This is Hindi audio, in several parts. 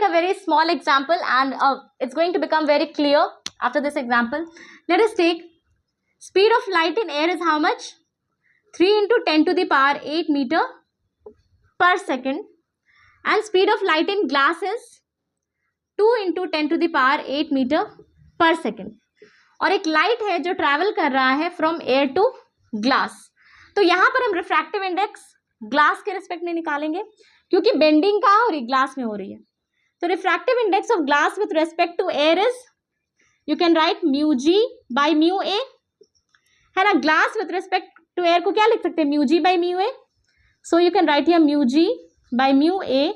take a very small example and it's going to become very clear after this example. Let us take speed of light in air is how much? 3 into 10 to the power 8 meter per second, and speed of light in glass is 2 into 10 to the power 8 meter per second. और एक लाइट है जो ट्रैवल कर रहा है फ्रॉम एयर टू ग्लास. तो यहाँ पर हम रिफ्रैक्टिव इंडेक्स ग्लास के रिस्पेक्ट में निकालेंगे क्योंकि बेंडिंग कहाँ हो रही है? ग्लास में हो रही है. तो refractive index of glass with respect to air is, you can write mu G by mu A, है ना. Glass with respect to air को क्या लिख सकते हैं? Mu G by mu A. So you can write here mu G by mu A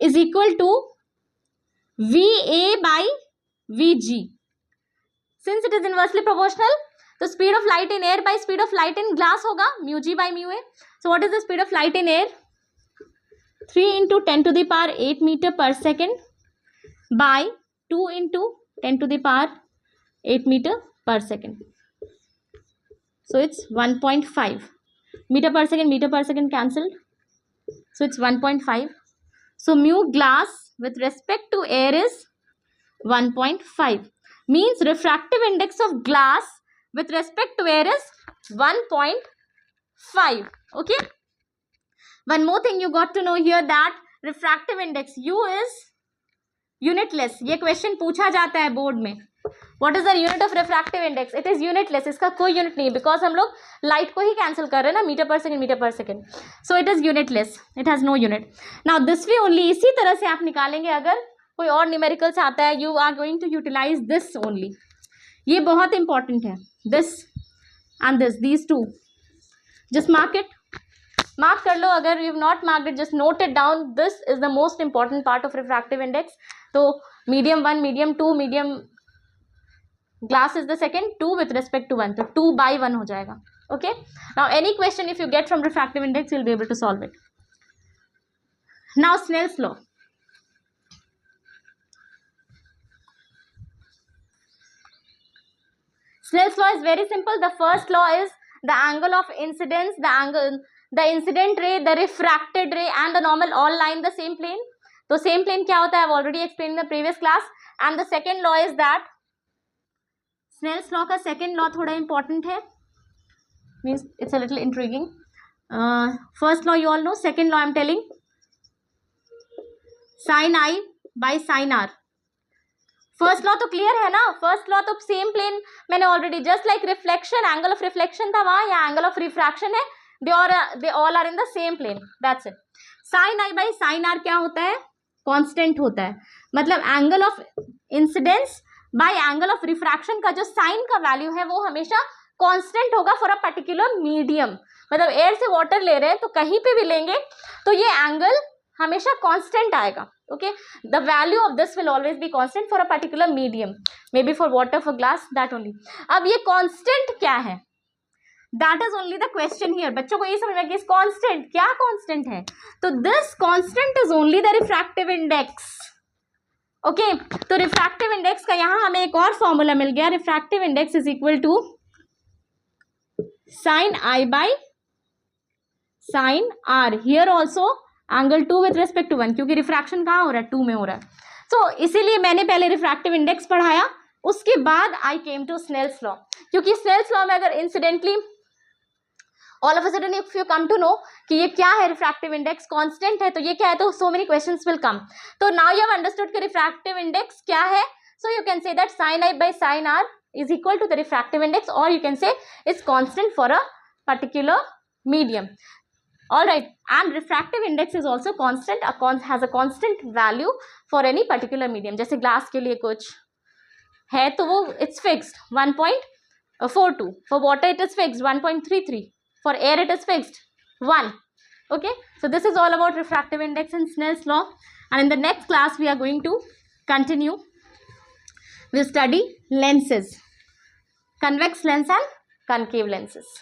is equal to VA by VG. Since it is inversely proportional, तो speed of light in air by speed of light in glass होगा mu g by mu a. So what is the speed of light in air? 3 into 10 to the power 8 meter per second by 2 into 10 to the power 8 meter per second. So it's 1.5 meter per second cancelled. So it's 1.5. So mu glass with respect to air is 1.5. Means refractive index of glass with respect to air is 1.5. Okay. One more thing you got to know here, that refractive index U is unitless. ये question पूछा जाता है बोर्ड में. What is the unit of refractive index? It is unitless. इसका कोई यूनिट नहीं, बिकॉज हम लोग लाइट को ही कैंसिल कर रहे हैं ना, metre per second. So it is unitless, it has no unit. Now this way only, इसी तरह से आप निकालेंगे. अगर कोई और न्यूमेरिकल्स आता है, you are going to utilize this only. ये बहुत इंपॉर्टेंट है, this and this, these two. Just mark it, mark कर लो. अगर you have not marked it, just note it down. This is the most important part of refractive index. तो medium 1, medium 2, medium glass is the second, 2 with respect to 1, तो 2 by 1 हो जाएगा. Okay, now any question if you get from refractive index, you'll be able to solve it. Now Snell's law. Snell's law is very simple. The first law is the angle of incidence, the incident ray, the refracted ray and the normal all lie in the same plane. तो same plane क्या होता है? I've already explained in the previous class. And the second law is that Snell's law का सेकेंड लॉ थोड़ा इंपॉर्टेंट है, means it's a little intriguing. First law you all know, second law I am telling sine I by sine R. First law तो क्लियर है ना. फर्स्ट लॉ तो सेम प्लेन, मैंने already, just like reflection, angle of reflection था वहाँ, या एंगल ऑफ रिफ्रैक्शन है, they all are in the same plane, that's it. Sine I by sine are क्या होता है? कांस्टेंट होता है. मतलब angle of incidence bye angle of refraction का जो साइन का वैल्यू है वो हमेशा कांस्टेंट होगा फॉर अ पर्टिकुलर मीडियम. मतलब एयर से वाटर ले रहे हैं तो कहीं पे भी लेंगे तो ये एंगल हमेशा कांस्टेंट आएगा. Okay, the value of this will always be constant for a particular medium, may be for water, for glass, that only. अब ये कांस्टेंट क्या है? That is only the question here. बच्चों को ये समझ में कि कांस्टेंट क्या कांस्टेंट है? तो this constant is only the refractive index. Okay, तो रिफ्रैक्टिव इंडेक्स का यहाँ हमें एक और फॉर्मूला मिल गया. Refractive index is equal to sine I by sine R. Here also angle 2 with respect to 1, क्योंकि रिफ्रैक्शन कहाँ हो रहा है? 2 में हो रहा है. तो इसीलिए मैंने पहले रिफ्रैक्टिव इंडेक्स पढ़ाया, उसके बाद I came to Snell's law. क्योंकि स्नेल्स लॉ में अगर incidentally all of a sudden if you come to know कि ये क्या है, रिफ्रैक्टिव इंडेक्स कांस्टेंट है, तो ये क्या है, तो so many questions will come. तो नाउ यू हैव अंडरस्टूड कि रिफ्रैक्टिव इंडेक्स क्या है. So you can say that sine I by sine R is equal to the refractive index, और you can say it's constant for a particular medium. All right, and refractive index is also constant, has a constant value for any particular medium. जैसे ग्लास के लिए कुछ है तो वो it's fixed 1.42, for water it is fixed 1.33, for air it is fixed 1. Okay, so this is all about refractive index and Snell's law, and in the next class we are going to continue. We'll study lenses, convex lens and concave lenses.